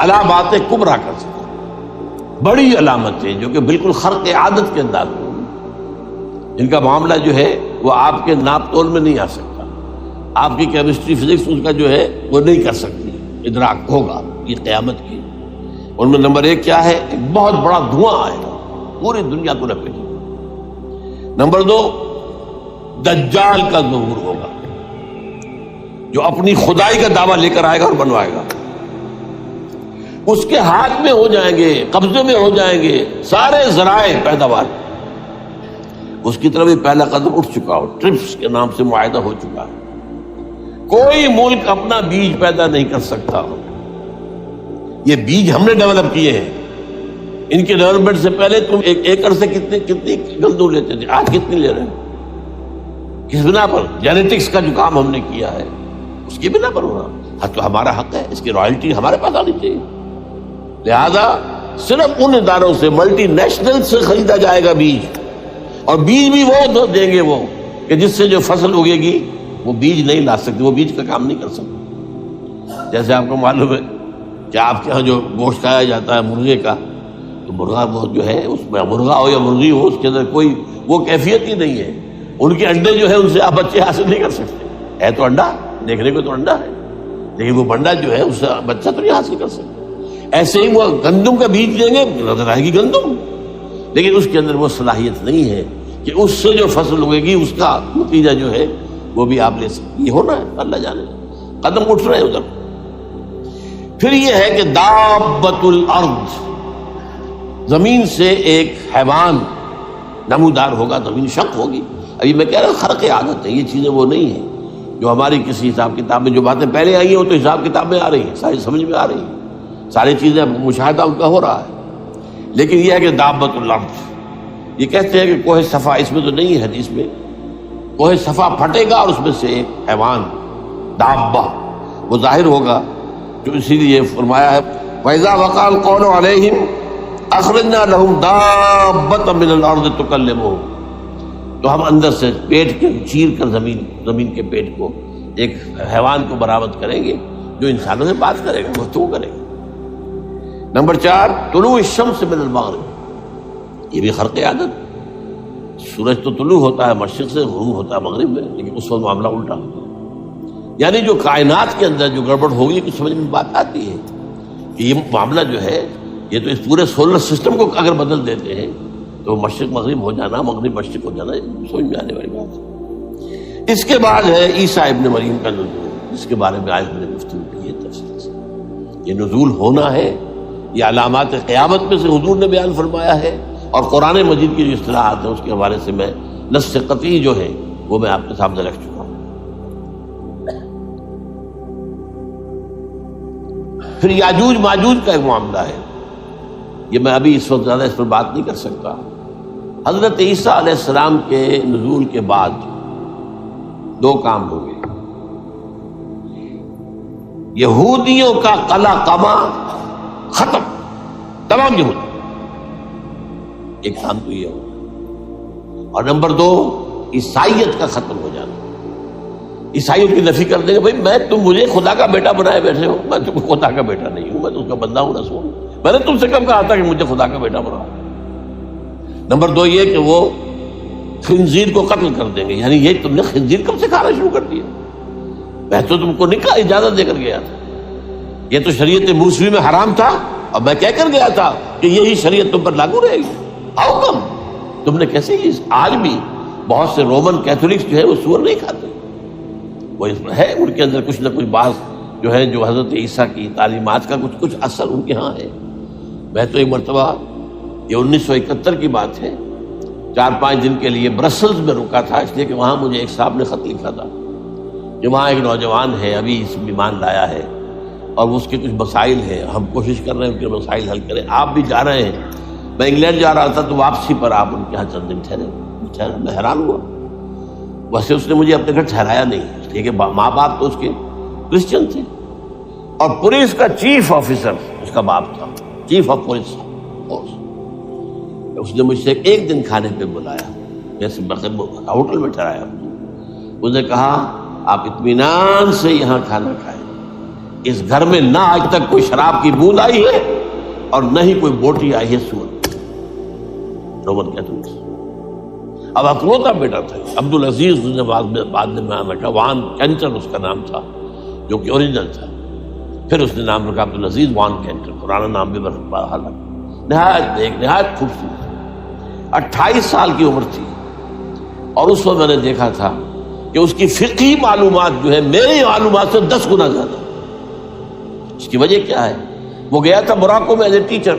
علامات کبریٰ کر سکے، بڑی علامتیں جو کہ بالکل خرق عادت کے انداز میں، جن کا معاملہ جو ہے وہ آپ کے ناپ تول میں نہیں آ سکتا، آپ کی کیمسٹری فزکس اس کا جو ہے وہ نہیں کر سکتی، ادراک ہوگا یہ قیامت کی۔ ان میں نمبر ایک کیا ہے؟ ایک بہت بڑا دھواں آئے گا، پوری دنیا کو لپیٹے گا۔ نمبر دو، دجال کا ظہور ہوگا، جو اپنی خدائی کا دعویٰ لے کر آئے گا اور بنوائے گا۔ اس کے ہاتھ میں ہو جائیں گے، قبضے میں ہو جائیں گے سارے ذرائع پیداوار، اس کی طرف پہلا قدم اٹھ چکا ہو، ٹرپس کے نام سے معاہدہ ہو چکا ہے۔ کوئی ملک اپنا بیج پیدا نہیں کر سکتا، یہ بیج ہم نے ڈیولپ کیے ہیں۔ ان کے ڈیولپمنٹ سے پہلے تم ایک ایکڑ سے کتنی گندم لیتے تھے، آج کتنی لے رہے ہیں؟ کس بنا پر؟ جینیٹکس کا جو کام ہم نے کیا ہے اس کی بنا پر ہونا، تو ہمارا حق ہے، اس کی رائلٹی ہمارے پاس آنی چاہیے۔ لہذا صرف ان اداروں سے، ملٹی نیشنل سے خریدا جائے گا بیج، اور بیج بھی وہ دیں گے وہ کہ جس سے جو فصل اگے گی وہ بیج نہیں لا سکتے، وہ بیج کا کام نہیں کر سکتے۔ جیسے آپ کو معلوم ہے کہ آپ کے یہاں جو گوشت کھایا جاتا ہے مرغے کا، تو مرغا وہ جو ہے اس میں، مرغا ہو یا مرغی ہو، اس کے اندر کوئی وہ کیفیت ہی نہیں ہے۔ ان کے انڈے جو ہے ان سے آپ بچے حاصل نہیں کر سکتے، ہے تو انڈا، دیکھنے کو تو انڈا ہے، لیکن وہ بنڈا جو ہے اس سے بچہ تو نہیں حاصل کر سکتے۔ ایسے ہی وہ گندم کا بیج دیں گے، نظر آئے گی گندم، لیکن اس کے اندر وہ صلاحیت نہیں ہے کہ اس سے جو فصل اگے گی اس کا نتیجہ جو ہے وہ بھی آپ لے سکتے۔ یہ ہونا ہے، اللہ جانے، قدم اٹھ رہے ہیں ادھر۔ پھر یہ ہے کہ دابۃ الارض، زمین سے ایک حیوان نمودار ہوگا، زمین شق ہوگی۔ ابھی میں کہہ رہا ہوں خرق عادت ہے، یہ چیزیں وہ نہیں ہیں جو ہماری کسی حساب کتاب میں جو باتیں پہلے آئی ہیں وہ تو حساب کتاب میں آ رہی ہیں، ساری سمجھ میں آ رہی ہیں، ساری چیزیں مشاہدہ ان کا ہو رہا ہے۔ لیکن یہ ہے کہ دابۃ الارض، یہ کہتے ہیں کہ کوہ صفا، اس میں تو نہیں ہے حدیث میں، کوہ صفا پھٹے گا اور اس میں سے ایک حیوان دابہ وہ ظاہر ہوگا، جو اسی لیے فرمایا ہے وَإِذَا وَقَعَ الْقَوْلُ عَلَيْهِمْ أَخْرَجْنَا لَهُمْ دَابَّةً مِّنَ الْأَرْضِ تُكَلِّمُهُمْ، تو ہم اندر سے پیٹ کے چیر کر زمین کے پیٹ کو ایک حیوان کو برآمد کریں گے جو انسانوں سے بات کرے گا، گفتگو کرے گا۔ نمبر 4، طلوع الشمس من المغرب، یہ بھی خرق عادت، سورج تو طلوع ہوتا ہے مشرق سے، غروب ہوتا ہے مغرب میں، لیکن اس وقت معاملہ الٹا ہوتا ہے۔ یعنی جو کائنات کے اندر جو گڑبڑ ہوگی کچھ سمجھ میں بات آتی ہے کہ یہ معاملہ جو ہے، یہ تو اس پورے سولر سسٹم کو اگر بدل دیتے ہیں تو مشرق مغرب ہو جانا، مغرب مشرق ہو جانا، سمجھ میں آنے والی بات ہے۔ اس کے بعد ہے عیسیٰ ابن مریم کا نزول، جس کے بارے میں آج میں نے گفتگو کی ہے تفصیل سے۔ یہ نزول ہونا ہے، یہ علامات قیامت میں سے حضور نے بیان فرمایا ہے، اور قرآن مجید کی جو اصطلاحات ہیں اس کے حوالے سے میں نص قطعی جو ہے وہ میں آپ کے سامنے رکھ چکا ہوں۔ پھر یاجوج ماجوج کا ایک معاملہ ہے، یہ میں ابھی اس وقت زیادہ اس پر بات نہیں کر سکتا۔ حضرت عیسیٰ علیہ السلام کے نزول کے بعد دو کام ہوں گے، یہودیوں کا قلع قمع ختم، تمام یہود، ایک کام تو یہ ہو، اور نمبر 2 عیسائیت کا ختم ہو جانا، عیسائیت کی نفی کر دیں گے، بھائی تم مجھے خدا کا بیٹا بنائے بیٹھے ہو، میں تم خدا کا بیٹا نہیں ہوں، میں تو اس کا بندہ ہوں، رسول ہوں، میں نے تم سے کب کہا تھا کہ مجھے خدا کا بیٹا بناؤ۔ نمبر 2 یہ کہ وہ خنزیر کو قتل کر دیں گے، یعنی یہ تم نے خنزیر کب سے کھانا شروع کر دیا؟ میں تو تم کو نکاح اجازت دے کر گیا تھا، یہ تو شریعت موسوی میں حرام تھا، اور میں کہہ کر گیا تھا کہ یہی شریعت تم پر لاگو رہے گی، ہاؤ کم تم نے کیسے؟ آج بھی بہت سے رومن کیتھولکس جو ہے وہ سور نہیں کھاتے، وہ ہے ان کے اندر کچھ نہ کچھ بعض جو ہے جو حضرت عیسیٰ کی تعلیمات کا کچھ اثر ان کے ہاں ہے۔ میں تو ایک مرتبہ، یہ 1971 کی بات ہے، 4-5 دن کے لیے برسلز میں رکا تھا، اس لیے کہ وہاں مجھے ایک صاحب نے خط لکھا تھا کہ وہاں ایک نوجوان ہے، ابھی اس ایمان لایا ہے، اور اس کے کچھ مسائل ہیں، ہم کوشش کر رہے ہیں ان کے مسائل حل کریں، آپ بھی جا رہے ہیں۔ میں انگلینڈ جا رہا تھا تو واپسی پر آپ ان کے یہاں چند دن ٹھہرے، میں حیران ہوا، ویسے اس نے مجھے اپنے گھر ٹھہرایا نہیں، اس لیے کہ ماں باپ تو اس کے کرسچن تھے، اور پولیس کا چیف آفیسر اس کا باپ تھا، چیف آف پولیس فورس۔ اس نے مجھ سے ایک دن کھانے پہ بلایا، جیسے ہوٹل میں ٹھہرایا، اس نے کہا آپ اطمینان سے یہاں کھانا کھائیں، اس گھر میں نہ آج تک کوئی شراب کی بوند آئی ہے اور نہ ہی کوئی بوٹی آئی ہے سور۔ Roman Catholics. اب اکلوتا بیٹا تھا عبدالعزیز، نے بعد میں نام رکھا، وان کینٹر اس کا نام تھا جو کہ اوریجنل تھا، پھر اس نے نام رکھا عبدالعزیز وان کینٹر، پرانا نام بھی بہرحال نہایت خوبصورت۔ 28 سال کی عمر تھی اور اس وقت میں نے دیکھا تھا کہ اس کی فقہی معلومات جو ہے میری معلومات سے 10 گنا زیادہ۔ اس کی وجہ کیا ہے؟ وہ گیا تھا موراکو میں ایز اے ٹیچر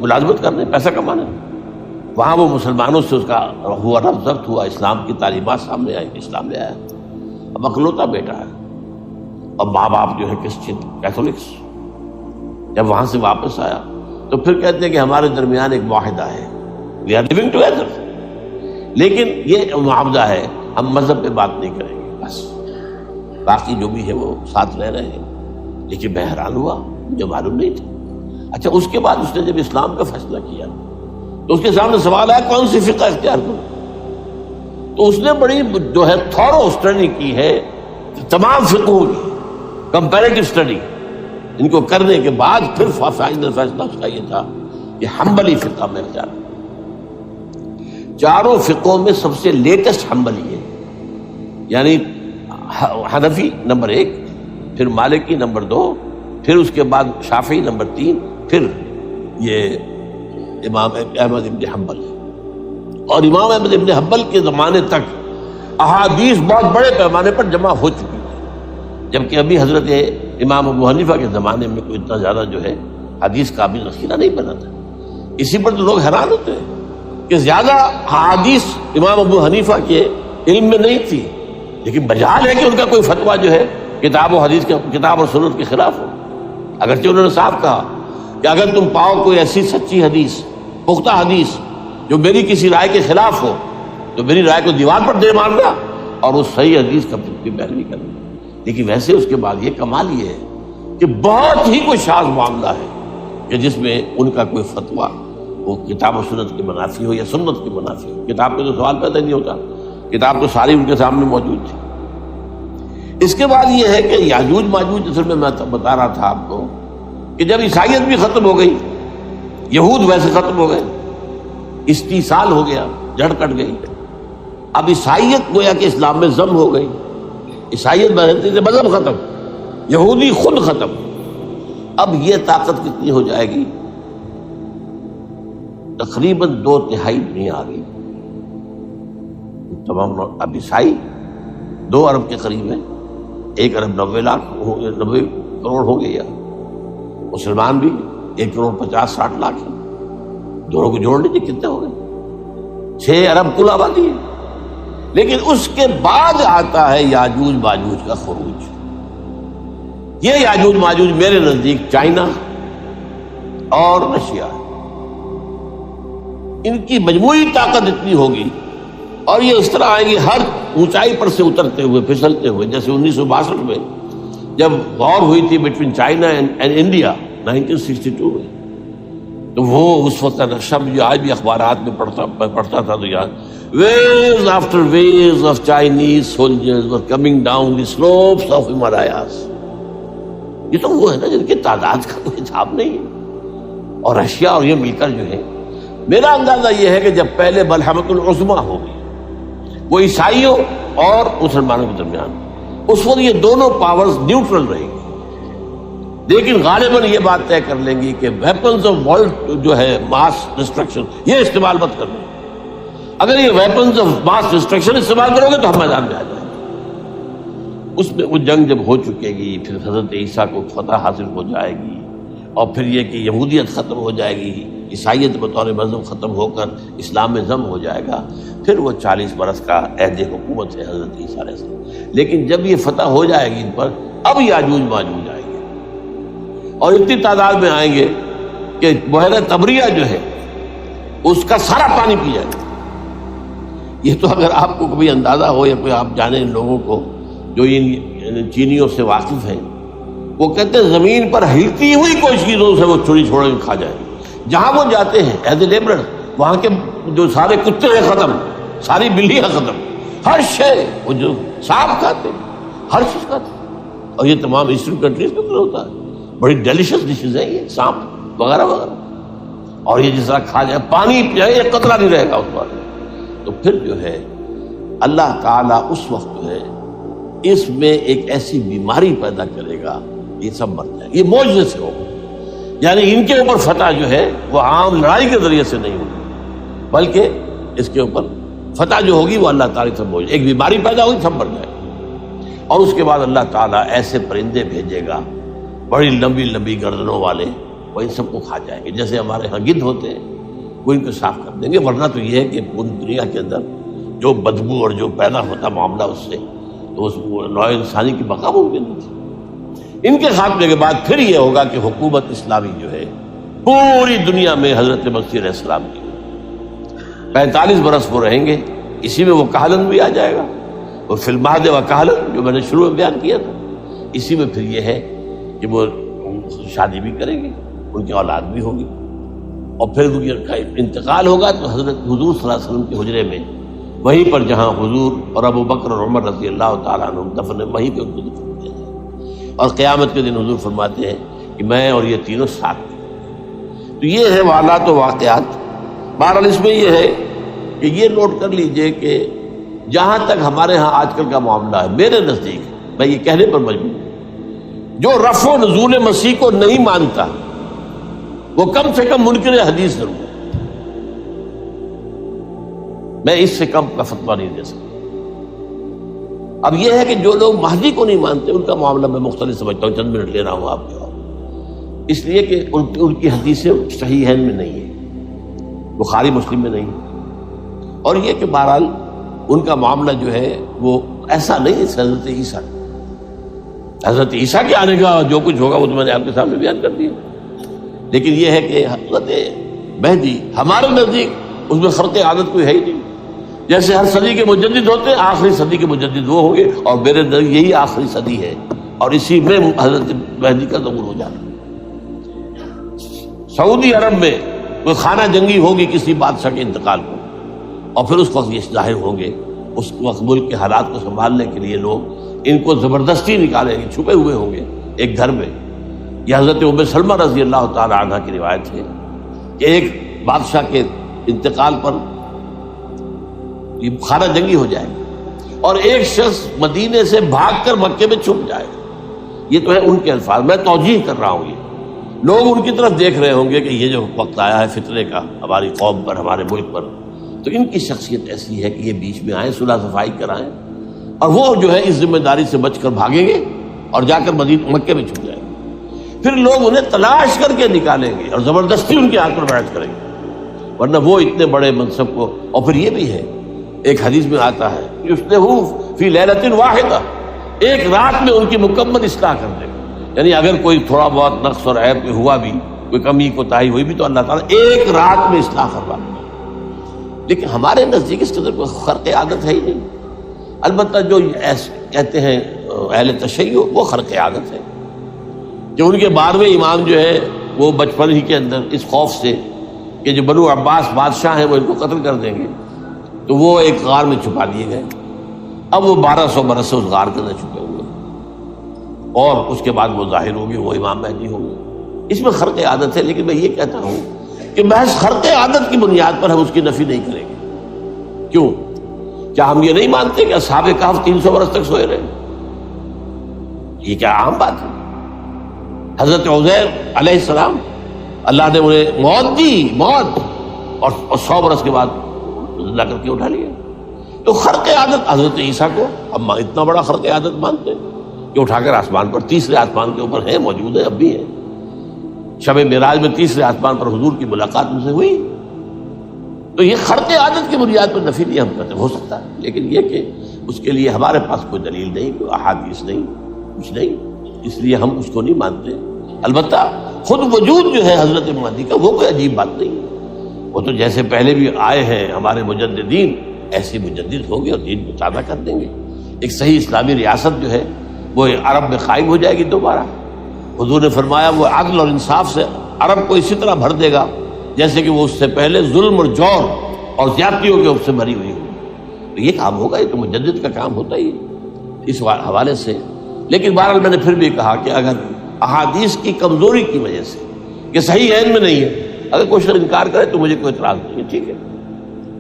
ملازمت کرنے، پیسہ کمانے، وہاں وہ مسلمانوں سے اس کا ہوا ربط ضبط ہوا، اسلام کی تعلیمات سامنے آئی، اسلام لے آیا۔ اب اکلوتا بیٹا ہے اور ماں باپ جو ہے کرسچن کیتھولکس۔ جب وہاں سے واپس آیا تو پھر کہتے ہیں کہ ہمارے درمیان ایک معاہدہ ہے، وی آر لیونگ ٹوگیدر، لیکن یہ معاہدہ ہے ہم مذہب پہ بات نہیں کریں گے، بس باقی جو بھی ہے وہ ساتھ رہ رہے ہیں۔ لیکن میں حیران ہوا، مجھے معلوم نہیں تھا۔ اچھا، اس کے بعد اس نے جب اسلام کا فیصلہ کیا تو اس کے سامنے سوال ہے کون سی فقہ اختیار کروں؟ تو اس نے بڑی جو ہے تھورو اسٹڈی کی ہے تمام فقہوں کی، کمپیریٹو اسٹڈی، ان کو کرنے کے بعد پھر فائنل فیصلہ اس کا یہ تھا کہ حنبلی فقہ میں اختیار کروں۔ چاروں فقہوں میں سب سے لیٹسٹ حنبلی ہے، یعنی حنفی نمبر 1، پھر مالکی نمبر 2، پھر اس کے بعد شافعی نمبر 3، پھر یہ امام احمد ابن حنبل۔ اور امام احمد ابن حنبل کے زمانے تک احادیث بہت بڑے پیمانے پر جمع ہو چکی ہے، جبکہ ابھی حضرت امام ابو حنیفہ کے زمانے میں کوئی اتنا زیادہ جو ہے حدیث کا بھی ذخیرہ نہیں بنا تھا۔ اسی پر تو لوگ حیران ہوتے ہیں کہ زیادہ حدیث امام ابو حنیفہ کے علم میں نہیں تھی، لیکن بجال ہے کہ ان کا کوئی فتویٰ جو ہے کتاب و حدیث کے، کتاب اور سنت کے خلاف ہو۔ اگرچہ انہوں نے صاف کہا کہ اگر تم پاؤ کوئی ایسی سچی حدیث، پختہ حدیث جو میری کسی رائے کے خلاف ہو تو میری رائے کو دیوار پر دے مارنا اور اس صحیح حدیث کا پیروی کرنا۔ لیکن ویسے اس کے بعد یہ کمال یہ ہے کہ بہت ہی کوئی شاذ معاملہ ہے کہ جس میں ان کا کوئی فتویٰ وہ کتاب و سنت کے منافی ہو یا سنت کے منافی ہو۔ کتاب پہ تو سوال پیدا نہیں ہوتا، کتاب تو ساری ان کے سامنے موجود تھی۔ اس کے بعد یہ ہے کہ یاجوج ماجوج، اصل میں بتا رہا تھا آپ کو کہ جب عیسائیت بھی ختم ہو گئی، یہود ویسے ختم ہو گئے، استیصال ہو گیا، جڑ کٹ گئی، اب عیسائیت گویا کہ اسلام میں ضم ہو گئی، عیسائیت بہتری سے مذہب ختم، یہودی خود ختم۔ اب یہ طاقت کتنی ہو جائے گی؟ تقریباً 2/3 دنیا آ گئی، تمام اب عیسائی 2 ارب کے قریب ہیں، 1 ارب 90 کروڑ ہو گیا، مسلمان بھی 1 کروڑ 50-60 لاکھ ہیں، دونوں کو جوڑ لیجیے کتنے ہو گئے؟ 6 ارب کل آبادی ہے۔ لیکن اس کے بعد آتا ہے یاجوج ماجوج کا خروج۔ یہ یاجوج ماجوج میرے نزدیک چائنا اور رشیا، ان کی مجموعی طاقت اتنی ہوگی اور یہ اس طرح آئیں گے ہر اونچائی پر سے اترتے ہوئے، پھسلتے ہوئے، جیسے 1962 میں جب وار ہوئی تھی بٹوین چائنا اینڈ انڈیا 1962 میں، تو وہ اس وقت نقشہ جو آج بھی اخبارات میں پڑھتا تھا تو یاد، waves after waves of Chinese soldiers were coming down the slopes of Himalayas۔ یہ تو وہ ہے نا جن کی تعداد کا کوئی حساب نہیں ہے۔ اور رشیا اور یہ مل کر جو ہے، میرا اندازہ یہ ہے کہ جب پہلے ملحمۃ العظمیٰ ہوگی وہ عیسائیوں اور مسلمانوں کے درمیان، اس وقت یہ دونوں پاورز نیوٹرل رہیں گی، لیکن غالباً یہ بات طے کر لیں گی کہ ویپنز آف ورلڈ جو ہے ماس ڈسٹرکشن، یہ استعمال مت کرنا۔ اگر یہ ویپنز آف ماس ڈسٹرکشن استعمال کرو گے تو ہم میدان میں آ جائیں گے۔ اس میں وہ جنگ جب ہو چکے گی، پھر حضرت عیسیٰ کو فتح حاصل ہو جائے گی، اور پھر یہ کہ یہودیت ختم ہو جائے گی، عیسائیت بطور مذہب ختم ہو کر اسلام میں ضم ہو جائے گا، پھر وہ 40 برس کا عہد حکومت ہے حضرت عیسیٰ علیہ السلام۔ لیکن جب یہ فتح ہو جائے گی ان پر، اب یاجوج ماجوج آئیں گے اور اتنی تعداد میں آئیں گے کہ بحیرہ طبریہ جو ہے اس کا سارا پانی پی جائے گا۔ یہ تو اگر آپ کو کبھی اندازہ ہو یا کوئی آپ جانے ان لوگوں کو جو ان چینیوں سے واقف ہیں، وہ کہتے ہیں زمین پر ہلتی ہوئی کوئی چیزوں سے وہ چھوڑی چھوڑ کے کھا جائیں گے۔ جہاں وہ جاتے ہیں ایز اے لیبرر، وہاں کے جو سارے کتے ہیں ختم، ساری بلیاں ختم، ہر شے وہ جو سانپ کھاتے ہیں، ہر چیز کھاتے ہیں۔ اور یہ تمام ایسٹرن کنٹریز کے اندر ہوتا ہے، بڑی ڈیلیشس ڈشز ہیں یہ، سانپ وغیرہ وغیرہ، اور یہ جس طرح کھا جائے، پانی پیے ایک قطرہ نہیں رہے گا اس پر. تو پھر جو ہے اللہ تعالیٰ اس وقت جو ہے اس میں ایک ایسی بیماری پیدا کرے گا، یہ سب مر جائے. یہ معجزے سے ہوگا، یعنی ان کے اوپر فتح جو ہے وہ عام لڑائی کے ذریعے سے نہیں ہوگی، بلکہ اس کے اوپر فتح جو ہوگی وہ اللہ تعالیٰ سے معجزہ. ایک بیماری پیدا ہوگی، سب مر جائے. اور اس کے بعد اللہ تعالیٰ ایسے پرندے بھیجے گا بڑی لمبی لمبی گردنوں والے، وہ ان سب کو کھا جائیں گے. جیسے ہمارے ہاں گدھ ہوتے ہیں وہ ان کو صاف کر دیں گے. ورنہ تو یہ ہے کہ پوری دنیا کے اندر جو بدبو اور جو پیدا ہوتا معاملہ اس سے، تو اس نوع انسانی کی بقا ممکن نہیں تھی. ان کے خاتمے کے بعد پھر یہ ہوگا کہ حکومت اسلامی جو ہے پوری دنیا میں حضرت مسیح علیہ السلام کی 45 برس وہ رہیں گے. اسی میں وہ کہلن بھی آ جائے گا، وہ فی المہد و کہلن جو میں نے شروع میں بیان کیا تھا. اسی میں پھر یہ ہے کہ وہ شادی بھی کریں گے، ان کی اولاد بھی ہوگی، اور پھر ان کا انتقال ہوگا تو حضرت حضور صلی اللہ علیہ وسلم کے حجرے میں، وہیں پر جہاں حضور اور ابو بکر اور عمر رضی اللہ تعالیٰ عنہ دفن، وہیں پہ ان کو دفن کیا جائے. اور قیامت کے دن حضور فرماتے ہیں کہ میں اور یہ تینوں ساتھ تھے. تو یہ ہے حالات و واقعات. بہرحال اس میں یہ ہے کہ یہ نوٹ کر لیجئے کہ جہاں تک ہمارے ہاں آج کل کا معاملہ ہے، میرے نزدیک میں یہ کہنے پر مجبور ہوں، جو رفع و نزول مسیح کو نہیں مانتا وہ کم سے کم منکر حدیث ضرور ہے. میں اس سے کم کا فتویٰ نہیں دے سکتا. اب یہ ہے کہ جو لوگ مہدی کو نہیں مانتے ان کا معاملہ میں مختلف سمجھتا ہوں. چند منٹ لے رہا ہوں آپ کے، اس لیے کہ ان کی حدیثیں صحیحین میں نہیں ہیں، بخاری مسلم میں نہیں. اور یہ کہ بہرحال ان کا معاملہ جو ہے وہ ایسا نہیں ہے. حضرت عیسیٰ کے آنے کا جو کچھ ہوگا وہ تو میں نے آپ کے سامنے بیان کر دیا. لیکن یہ ہے کہ حضرت مہدی ہمارے نزدیک اس میں خرق عادت کوئی ہے ہی نہیں. جیسے ہر صدی کے مجدد ہوتے ہیں، آخری صدی کے مجدد وہ ہوں گے، اور میرے نزدیک یہی آخری صدی ہے، اور اسی میں حضرت مہدی کا ظہور ہو جانا. سعودی عرب میں کوئی خانہ جنگی ہوگی کسی بادشاہ کے انتقال کو، اور پھر اس وقت یہ ظاہر ہوں گے. اس وقت ملک کے حالات کو سنبھالنے کے لیے لوگ ان کو زبردستی نکالیں گے، چھپے ہوئے ہوں گے ایک گھر میں. یہ حضرت ام سلمہ رضی اللہ تعالی عنہ کی روایت ہے کہ ایک بادشاہ کے انتقال پر یہ خانہ جنگی ہو جائے اور ایک شخص مدینے سے بھاگ کر مکے میں چھپ جائے. یہ تو ہے ان کے الفاظ، میں توجیہ کر رہا ہوں. یہ لوگ ان کی طرف دیکھ رہے ہوں گے کہ یہ جو وقت آیا ہے فتنے کا ہماری قوم پر، ہمارے ملک پر، تو ان کی شخصیت ایسی ہے کہ یہ بیچ میں آئیں، صلح صفائی کرائیں، اور وہ جو ہے اس ذمہ داری سے بچ کر بھاگیں گے اور جا کر مکے میں چھپ جائیں گے. پھر لوگ انہیں تلاش کر کے نکالیں گے اور زبردستی ان کے ہاتھ پر بیعت کریں گے، ورنہ وہ اتنے بڑے منصب کو. اور پھر یہ بھی ہے، ایک حدیث میں آتا ہے یصلحو فی لیلۃ واحدہ، ایک رات میں ان کی مکمل اصلاح کر دے گا. یعنی اگر کوئی تھوڑا بہت نقص اور عیب ہوا بھی، کوئی کمی کوتاہی ہوئی بھی، تو اللہ تعالیٰ ایک رات میں اصلاح کروا دے گا. لیکن ہمارے نزدیک اس قدر کوئی خرق عادت ہے ہی نہیں. البتہ جو کہتے ہیں اہل تشیع، وہ خرق عادت ہے کہ ان کے 12ویں امام جو ہے وہ بچپن ہی کے اندر اس خوف سے کہ جو بنو عباس بادشاہ ہیں وہ ان کو قتل کر دیں گے، تو وہ ایک غار میں چھپا دیے گئے. اب وہ 1200 برس سے اس غار کے اندر چھپے ہوئے، اور اس کے بعد وہ ظاہر ہوگی، وہ امام مہدی ہوں گے. اس میں خرق عادت ہے. لیکن میں یہ کہتا ہوں کہ محض خرق عادت کی بنیاد پر ہم اس کی نفی نہیں کریں گے. کیوں؟ کیا ہم یہ نہیں مانتے کہ اصحاب کہف 300 برس تک سوئے رہے؟ یہ کیا عام بات ہے؟ حضرت عزیر علیہ السلام اللہ نے انہیں موت دی، موت، اور 100 برس کے بعد زندہ کر کے اٹھا لیا. تو خرق عادت حضرت عیسیٰ کو ہم اتنا بڑا خرق عادت مانتے ہیں کہ اٹھا کر آسمان پر، تیسرے آسمان کے اوپر ہیں، موجود ہیں، اب بھی ہیں. شب معراج میں تیسرے آسمان پر حضور کی ملاقات ان سے ہوئی. تو یہ خرق عادت کی بنیاد پر نفی نہیں ہم کہتے. ہو سکتا ہے، لیکن یہ کہ اس کے لیے ہمارے پاس کوئی دلیل نہیں، کوئی احادیث نہیں، کچھ نہیں، اس لیے ہم اس کو نہیں مانتے. البتہ خود وجود جو ہے حضرت مہدی کا وہ کوئی عجیب بات نہیں. وہ تو جیسے پہلے بھی آئے ہیں ہمارے مجددین، ایسے مجدد ہوں گے اور دین کو تازہ کر دیں گے. ایک صحیح اسلامی ریاست جو ہے وہ عرب میں قائم ہو جائے گی دوبارہ. حضور نے فرمایا وہ عدل اور انصاف سے عرب کو اسی طرح بھر دے گا جیسے کہ وہ اس سے پہلے ظلم اور جور اور زیادتیوں کے سے بھری ہوئی ہو. تو یہ کام ہوگا، یہ تو مجدد کا کام ہوتا ہی ہے. اس حوالے سے لیکن بہرحال میں نے پھر بھی کہا کہ اگر احادیث کی کمزوری کی وجہ سے کہ صحیح عین میں نہیں ہے، اگر کوئی شخص انکار کرے تو مجھے کوئی اعتراض نہیں ہے، ٹھیک ہے،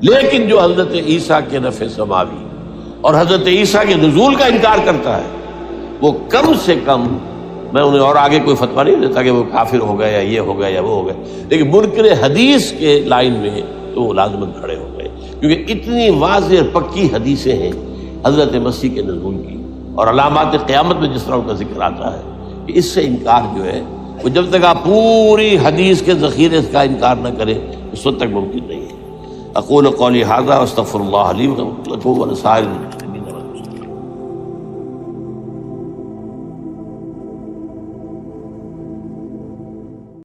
لیکن جو حضرت عیسیٰ کے رفع سماوی اور حضرت عیسیٰ کے نزول کا انکار کرتا ہے وہ کم سے کم، میں انہیں اور آگے کوئی فتویٰ نہیں دیتا کہ وہ کافر ہو گئے یا یہ ہو گیا یا وہ ہو گئے، لیکن منکر حدیث کے لائن میں تو وہ لازماً کھڑے ہو گئے، کیونکہ اتنی واضح اور پکی حدیثیں ہیں حضرت مسیح کے نزول کی، اور علامات قیامت میں جس طرح ان کا ذکر آتا ہے کہ اس سے انکار جو ہے وہ جب تک آپ پوری حدیث کے ذخیرے کا انکار نہ کریں اس وقت تک ممکن نہیں ہے۔ اقول قولی ھذا واستغفر اللہ لی ولکم ولسائر المسلمین۔